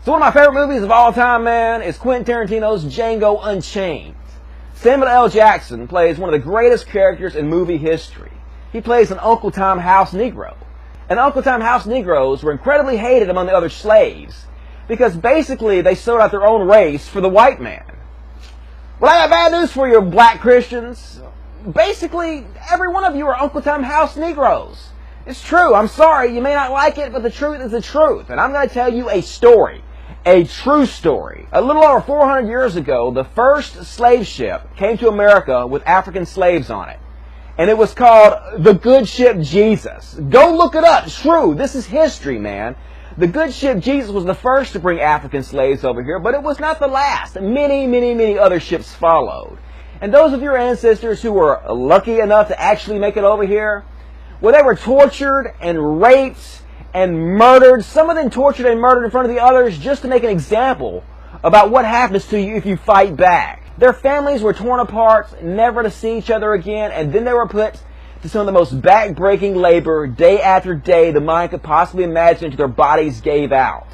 So one of my favorite movies of all time, man, is Quentin Tarantino's Django Unchained. Samuel L. Jackson plays one of the greatest characters in movie history. He plays an Uncle Tom house Negro. And Uncle Tom house Negroes were incredibly hated among the other slaves because basically they sold out their own race for the white man. Well, I got bad news for you, black Christians. Basically, every one of you are Uncle Tom house Negroes. It's true. I'm sorry. You may not like it, but the truth is the truth. And I'm going to tell you a story. A true story. A little over 400 years ago, the first slave ship came to America with African slaves on it. And it was called the Good Ship Jesus. Go look it up. It's true. This is history, man. The Good Ship Jesus was the first to bring African slaves over here, but it was not the last. Many other ships followed. And those of your ancestors who were lucky enough to actually make it over here, well, they were tortured and raped and murdered. Some of them tortured and murdered in front of the others just to make an example about what happens to you if you fight back. Their families were torn apart, never to see each other again, and then they were put to some of the most back-breaking labor day after day the mind could possibly imagine until their bodies gave out.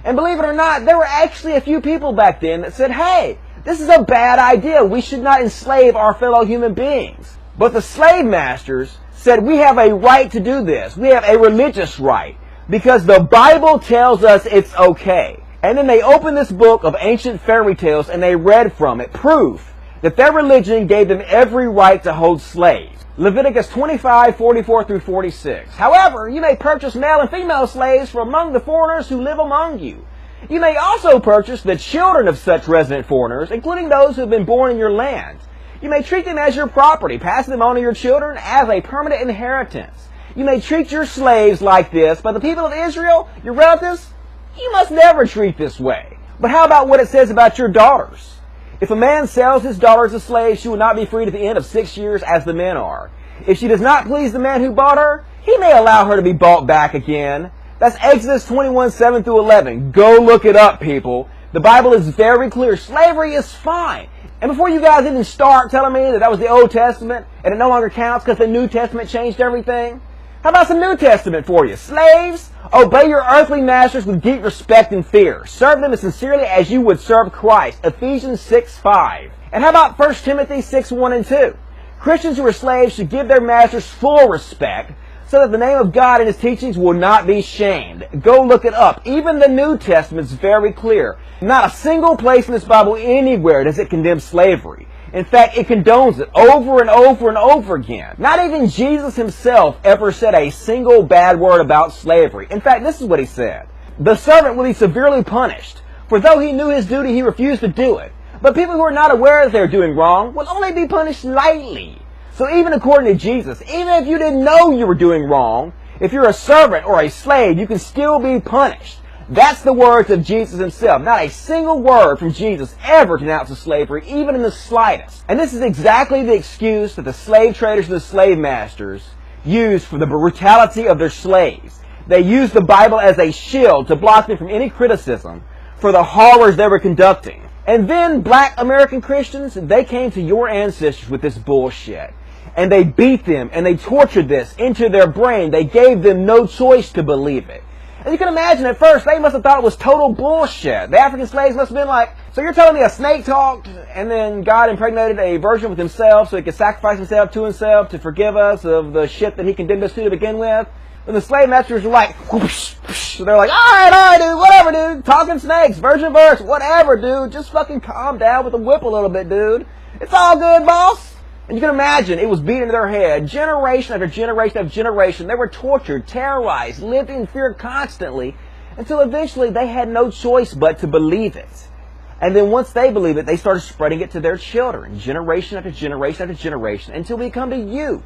And believe it or not, there were actually a few people back then that said, hey, this is a bad idea. We should not enslave our fellow human beings. But the slave masters said, we have a right to do this. We have a religious right because the Bible tells us it's okay. And then they opened this book of ancient fairy tales and they read from it proof that their religion gave them every right to hold slaves. Leviticus 25:44 through 46. However, you may purchase male and female slaves from among the foreigners who live among you. You may also purchase the children of such resident foreigners, including those who have been born in your land. You may treat them as your property, passing them on to your children as a permanent inheritance. You may treat your slaves like this, but the people of Israel, your relatives, you must never treat this way. But how about what it says about your daughters? If a man sells his daughters as slaves, she will not be freed at the end of 6 years as the men are. If she does not please the man who bought her, he may allow her to be bought back again. That's Exodus 21:7 through 11. Go look it up, people. The Bible is very clear. Slavery is fine. And before you guys even start telling me that was the Old Testament and it no longer counts because the New Testament changed everything, how about some New Testament for you? Slaves, obey your earthly masters with deep respect and fear. Serve them as sincerely as you would serve Christ. Ephesians 6:5. And how about 1 Timothy 6:1 and 2? Christians who are slaves should give their masters full respect so that the name of God and His teachings will not be shamed. Go look it up. Even the New Testament is very clear. Not a single place in this Bible anywhere does it condemn slavery. In fact, it condones it over and over and over again. Not even Jesus Himself ever said a single bad word about slavery. In fact, this is what He said. The servant will be severely punished, for though he knew his duty, he refused to do it. But people who are not aware that they're doing wrong will only be punished lightly. So even according to Jesus, even if you didn't know you were doing wrong, if you're a servant or a slave, you can still be punished. That's the words of Jesus Himself. Not a single word from Jesus ever denounces slavery, even in the slightest. And this is exactly the excuse that the slave traders and the slave masters used for the brutality of their slaves. They used the Bible as a shield to block them from any criticism for the horrors they were conducting. And then black American Christians, they came to your ancestors with this bullshit. And they beat them and they tortured this into their brain. They gave them no choice to believe it. And you can imagine at first, they must have thought it was total bullshit. The African slaves must have been like, so you're telling me a snake talked and then God impregnated a virgin with Himself so He could sacrifice Himself to Himself to forgive us of the shit that He condemned us to begin with? And the slave masters were like, whoosh, whoosh. They're like, all right, dude, whatever, dude. Talking snakes, virgin births, whatever, dude. Just fucking calm down with the whip a little bit, dude. It's all good, boss. And you can imagine it was beaten into their head, generation after generation after generation. They were tortured, terrorized, lived in fear constantly, until eventually they had no choice but to believe it. And then once they believed it, they started spreading it to their children, generation after generation after generation, until we come to you,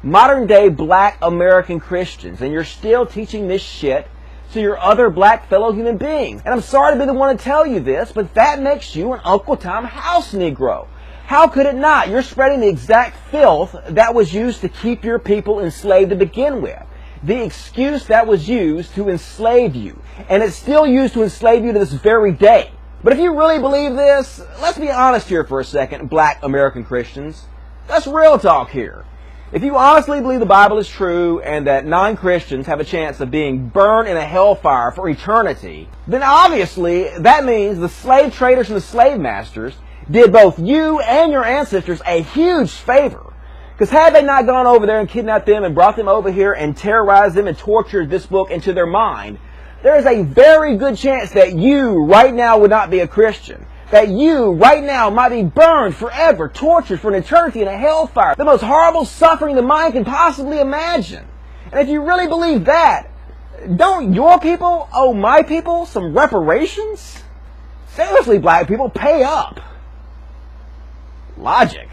modern day black American Christians. And you're still teaching this shit to your other black fellow human beings. And I'm sorry to be the one to tell you this, but that makes you an Uncle Tom house Negro. How could it not? You're spreading the exact filth that was used to keep your people enslaved to begin with. The excuse that was used to enslave you. And it's still used to enslave you to this very day. But if you really believe this, let's be honest here for a second, black American Christians. That's real talk here. If you honestly believe the Bible is true and that non-Christians have a chance of being burned in a hellfire for eternity, then obviously that means the slave traders and the slave masters did both you and your ancestors a huge favor. Because had they not gone over there and kidnapped them and brought them over here and terrorized them and tortured this book into their mind, there is a very good chance that you right now would not be a Christian. That you right now might be burned forever, tortured for an eternity in a hellfire. The most horrible suffering the mind can possibly imagine. And if you really believe that, don't your people owe my people some reparations? Seriously, black people, pay up. Logic.